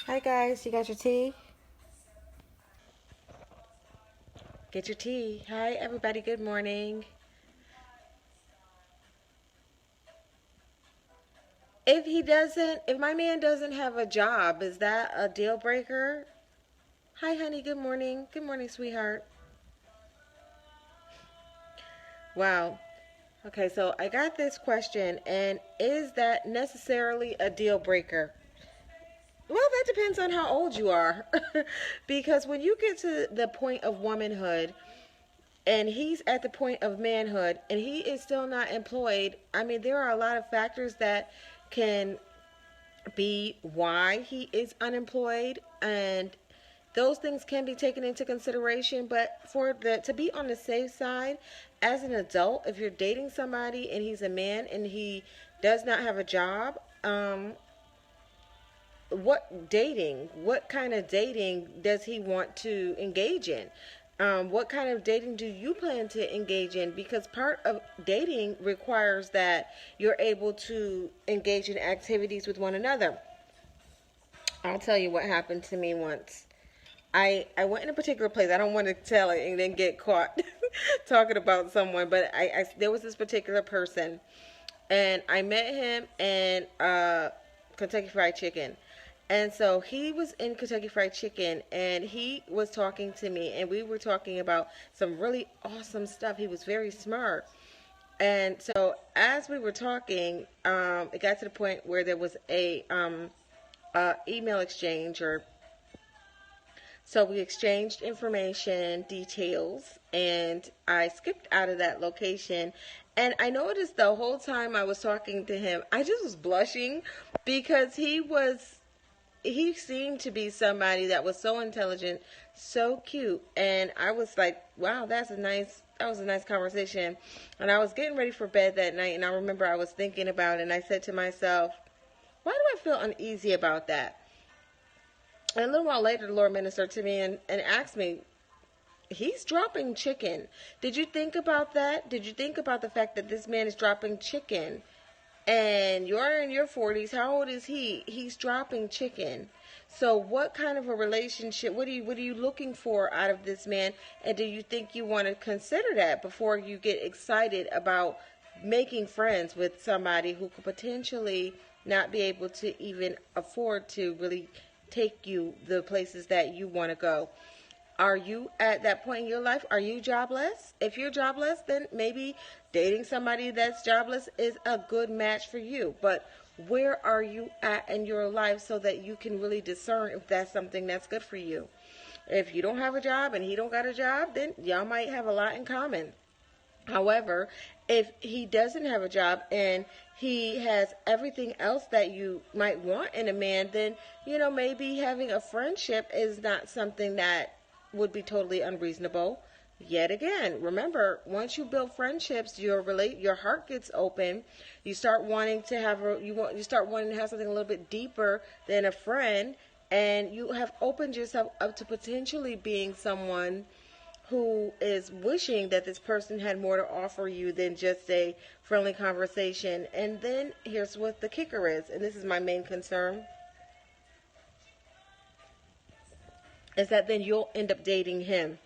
Hi guys, you got your tea? Get your tea. Hi everybody, good morning. If my man doesn't have a job, is that a deal breaker? Hi honey, good morning. Good morning, sweetheart. Wow. Okay, so I got this question, and is that necessarily a deal breaker? Well, that depends on how old you are. Because when you get to the point of womanhood, and he's at the point of manhood and he is still not employed, I mean, there are a lot of factors that can be why he is unemployed, and those things can be taken into consideration. But for the to be on the safe side, as an adult, if you're dating somebody and he's a man and he does not have a job, what kind of dating does he want to engage in? What kind of dating do you plan to engage in? Because part of dating requires that you're able to engage in activities with one another. I'll tell you what happened to me once. I went in a particular place. I don't want to tell it and then get caught talking about someone, but there was this particular person, and I met him in Kentucky Fried Chicken. And so he was in Kentucky Fried Chicken and he was talking to me, and we were talking about some really awesome stuff. He was very smart. And so as we were talking, it got to the point where there was a email exchange, or so we exchanged information, details, and I skipped out of that location. And I noticed the whole time I was talking to him, I just was blushing because he seemed to be somebody that was so intelligent, so cute, and I was like, wow, that was a nice conversation. And I was getting ready for bed that night, and I remember I was thinking about it, and I said to myself, why do I feel uneasy about that? And a little while later, the Lord ministered to me and asked me, he's dropping chicken. Did you think about that? Did you think about the fact that this man is dropping chicken? And you're in your 40s. How old is he? He's dropping chicken. So what kind of a relationship, what are you looking for out of this man? And do you think you want to consider that before you get excited about making friends with somebody who could potentially not be able to even afford to really take you the places that you want to go? Are you at that point in your life? Are you jobless? If you're jobless, then maybe dating somebody that's jobless is a good match for you. But where are you at in your life so that you can really discern if that's something that's good for you? If you don't have a job and he don't got a job, then y'all might have a lot in common. However, if he doesn't have a job and he has everything else that you might want in a man, then, maybe having a friendship is not something that would be totally unreasonable. Yet again, remember, once you build friendships, your heart gets open. You start wanting to you start wanting to have something a little bit deeper than a friend, and you have opened yourself up to potentially being someone who is wishing that this person had more to offer you than just a friendly conversation. And then here's what the kicker is, and this is my main concern, is that then you'll end up dating him.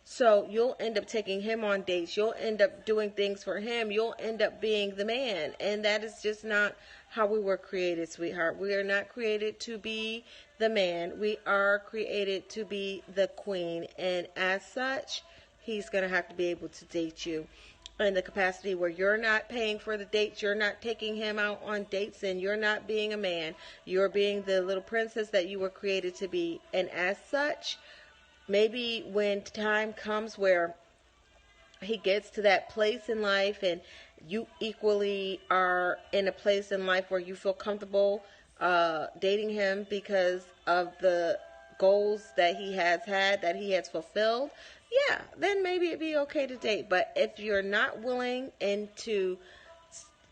So you'll end up taking him on dates. You'll end up doing things for him. You'll end up being the man. And that is just not how we were created, sweetheart. We are not created to be the man. We are created to be the queen. And as such, he's going to have to be able to date you in the capacity where you're not paying for the dates, you're not taking him out on dates, and you're not being a man. You're being the little princess that you were created to be. And as such, maybe when time comes where he gets to that place in life and you equally are in a place in life where you feel comfortable dating him because of the goals that he has had, that he has fulfilled, yeah, then maybe it'd be okay to date. But if you're not willing and to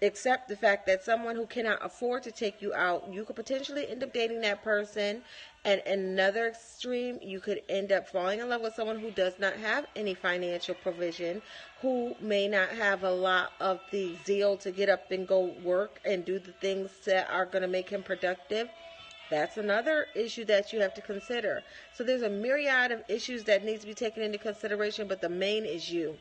accept the fact that someone who cannot afford to take you out, you could potentially end up dating that person. And in another extreme, you could end up falling in love with someone who does not have any financial provision, who may not have a lot of the zeal to get up and go work and do the things that are going to make him productive. That's another issue that you have to consider. So there's a myriad of issues that needs to be taken into consideration, but the main is you.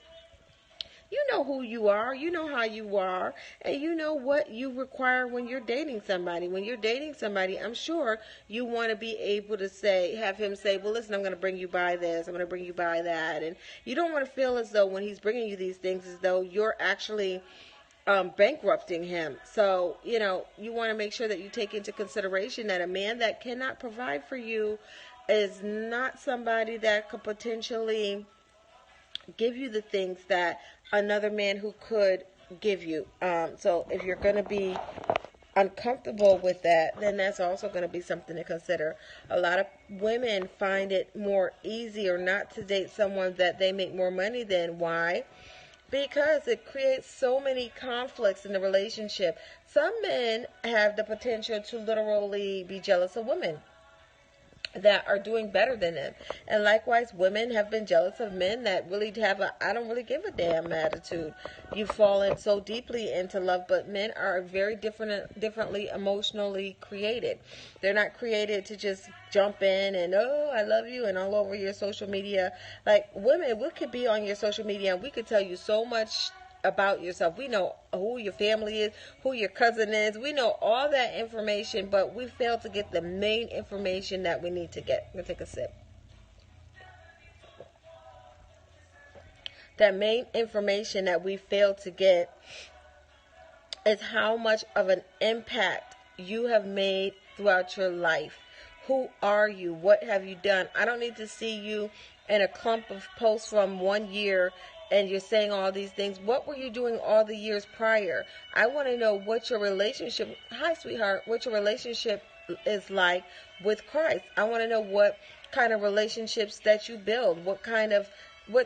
You know who you are, you know how you are, and you know what you require when you're dating somebody. When you're dating somebody, I'm sure you want to be able to say, have him say, well, listen, I'm going to bring you by this, I'm going to bring you by that. And you don't want to feel as though when he's bringing you these things, as though you're actually bankrupting him. So, you want to make sure that you take into consideration that a man that cannot provide for you is not somebody that could potentially give you the things that another man who could give you. So if you're going to be uncomfortable with that, then that's also going to be something to consider. A lot of women find it more easier not to date someone that they make more money than. Why? Because it creates so many conflicts in the relationship. Some men have the potential to literally be jealous of women that are doing better than them. And likewise, women have been jealous of men that really have a I don't really give a damn attitude. You've fallen so deeply into love, but men are very differently emotionally created. They're not created to just jump in and, oh, I love you, and all over your social media. Like women, we could be on your social media and we could tell you so much about yourself. We know who your family is, who your cousin is. We know all that information, but we fail to get the main information that we need to get. I'm going to take a sip. That main information that we fail to get is how much of an impact you have made throughout your life. Who are you? What have you done? I don't need to see you in a clump of posts from 1 year and you're saying all these things. What were you doing all the years prior? I want to know what your relationship, hi sweetheart, what your relationship is like with Christ. I want to know what kind of relationships that you build. What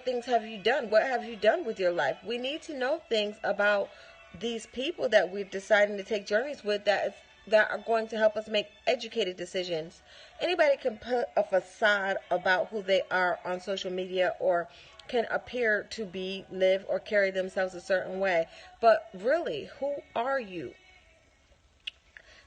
things have you done? What have you done with your life? We need to know things about these people that we're deciding to take journeys with that are going to help us make educated decisions. Anybody can put a facade about who they are on social media or can appear to be, live, or carry themselves a certain way. But really, who are you?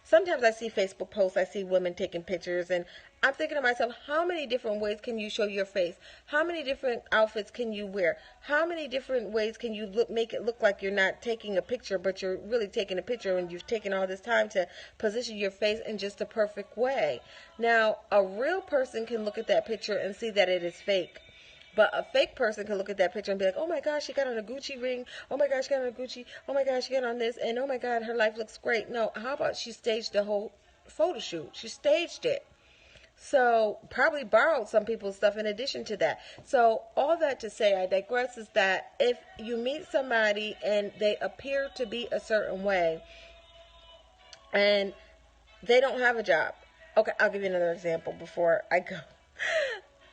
Sometimes I see Facebook posts, I see women taking pictures, and I'm thinking to myself, how many different ways can you show your face? How many different outfits can you wear? How many different ways can you make it look like you're not taking a picture, but you're really taking a picture, and you've taken all this time to position your face in just a perfect way? Now, a real person can look at that picture and see that it is fake. But a fake person can look at that picture and be like, oh my gosh, she got on a Gucci ring. Oh my gosh, she got on a Gucci. Oh my gosh, she got on this. And oh my God, her life looks great. No, how about she staged the whole photo shoot? She staged it. So probably borrowed some people's stuff in addition to that. So all that to say, I digress, is that if you meet somebody and they appear to be a certain way and they don't have a job. Okay, I'll give you another example before I go.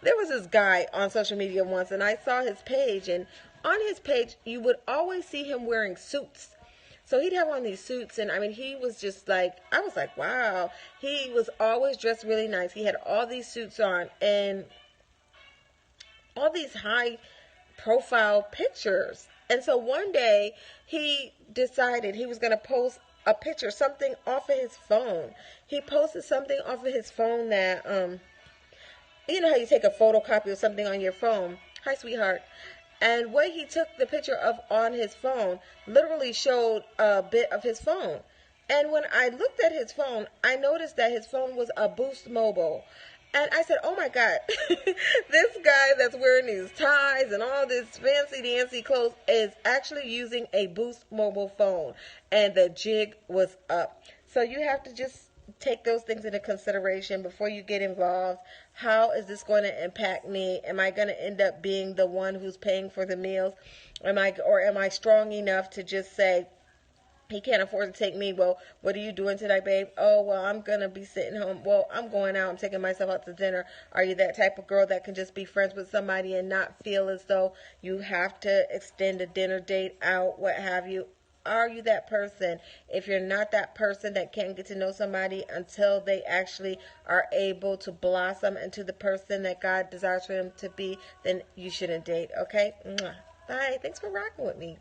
There was this guy on social media once, and I saw his page, and on his page, you would always see him wearing suits. So he'd have on these suits, and I mean, he was just like, I was like, wow. He was always dressed really nice. He had all these suits on, and all these high-profile pictures. And so one day, he decided he was going to post a picture, something off of his phone. He posted something off of his phone that, you know how you take a photocopy of something on your phone? Hi, sweetheart. And what he took the picture of on his phone literally showed a bit of his phone. And when I looked at his phone, I noticed that his phone was a Boost Mobile. And I said, oh my God, this guy that's wearing these ties and all this fancy-dancy clothes is actually using a Boost Mobile phone. And the jig was up. So you have to just take those things into consideration before you get involved. How is this going to impact me? Am I going to end up being the one who's paying for the meals? Am I strong enough to just say, he can't afford to take me? Well, what are you doing tonight, babe? Oh, well, I'm going to be sitting home. Well, I'm going out. I'm taking myself out to dinner. Are you that type of girl that can just be friends with somebody and not feel as though you have to extend a dinner date out, what have you? Are you that person? If you're not that person that can't get to know somebody until they actually are able to blossom into the person that God desires for them to be, then you shouldn't date, okay? Bye. Thanks for rocking with me.